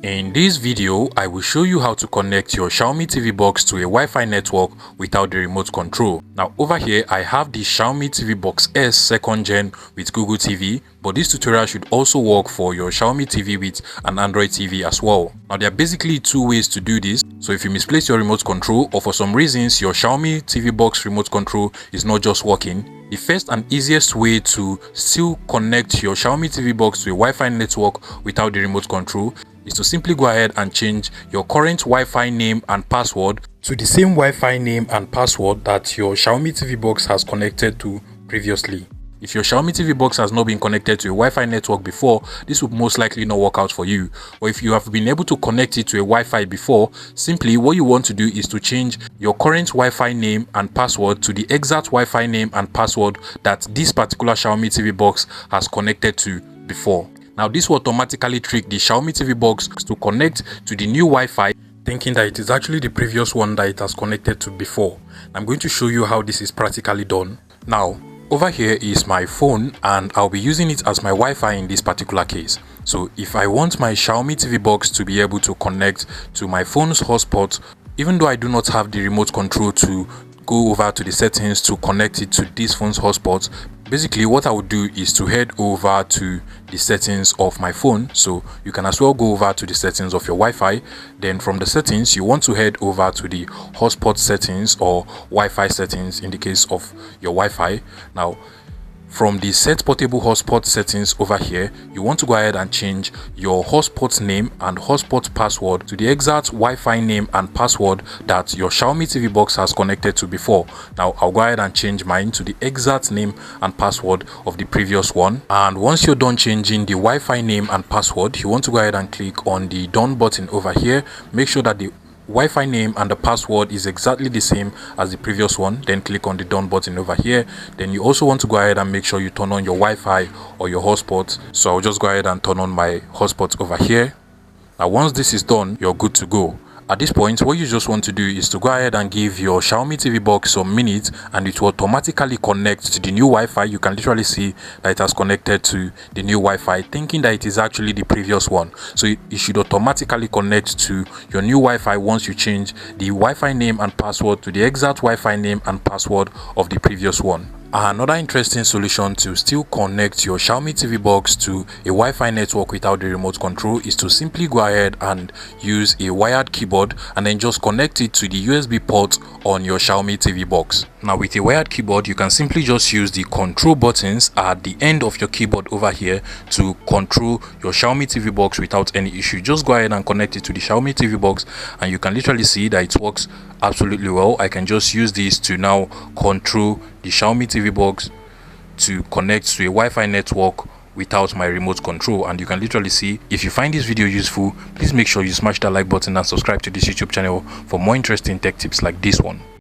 In this video, I will show you how to connect your Xiaomi TV box to a Wi-Fi network without the remote control. Now over here, I have the Xiaomi TV Box S 2nd gen with Google TV, but this tutorial should also work for your Xiaomi TV with an Android TV as well. Now there are basically two ways to do this. So if you misplace your remote control or for some reasons your Xiaomi TV box remote control is not just working, the first and easiest way to still connect your Xiaomi TV box to a Wi-Fi network without the remote control is to simply go ahead and change your current Wi-Fi name and password to the same Wi-Fi name and password that your Xiaomi TV box has connected to previously. If your Xiaomi TV box has not been connected to a Wi-Fi network before, this would most likely not work out for you. Or if you have been able to connect it to a Wi-Fi before, simply what you want to do is to change your current Wi-Fi name and password to the exact Wi-Fi name and password that this particular Xiaomi TV box has connected to before. Now this will automatically trick the Xiaomi TV box to connect to the new Wi-Fi, thinking that it is actually the previous one that it has connected to before. I'm going to show you how this is practically done. Now, over here is my phone and I'll be using it as my Wi-Fi in this particular case. So if I want my Xiaomi TV box to be able to connect to my phone's hotspot, even though I do not have the remote control to go over to the settings to connect it to this phone's hotspot, basically what I would do is to head over to the settings of my phone. So you can as well go over to the settings of your Wi-Fi. Then from the settings, you want to head over to the hotspot settings or Wi-Fi settings in the case of your Wi-Fi. Now from the set portable hotspot settings over here, you want to go ahead and change your hotspot name and hotspot password to the exact Wi-Fi name and password that your Xiaomi TV box has connected to before. Now I'll go ahead and change mine to the exact name and password of the previous one. And once you're done changing the Wi-Fi name and password, you want to go ahead and click on the done button over here. Make sure that the Wi-Fi name and the password is exactly the same as the previous one. Then click on the done button over here. Then you also want to go ahead and make sure you turn on your Wi-Fi or your hotspot. So I'll just go ahead and turn on my hotspot over here. Now once this is done, you're good to go. At this point, what you just want to do is to go ahead and give your Xiaomi TV box some minutes and it will automatically connect to the new Wi-Fi. You can literally see that it has connected to the new Wi-Fi, thinking that it is actually the previous one. So it should automatically connect to your new Wi-Fi once you change the Wi-Fi name and password to the exact Wi-Fi name and password of the previous one. Another interesting solution to still connect your Xiaomi TV box to a Wi-Fi network without the remote control is to simply go ahead and use a wired keyboard and then just connect it to the USB port on your Xiaomi TV box. Now with a wired keyboard, you can simply just use the control buttons at the end of your keyboard over here to control your Xiaomi TV box without any issue. Just go ahead and connect it to the Xiaomi TV box and you can literally see that it works absolutely well. I can just use this to now control the Xiaomi TV box to connect to a Wi-Fi network without my remote control. And you can literally see, if you find this video useful, please make sure you smash that like button and subscribe to this YouTube channel for more interesting tech tips like this one.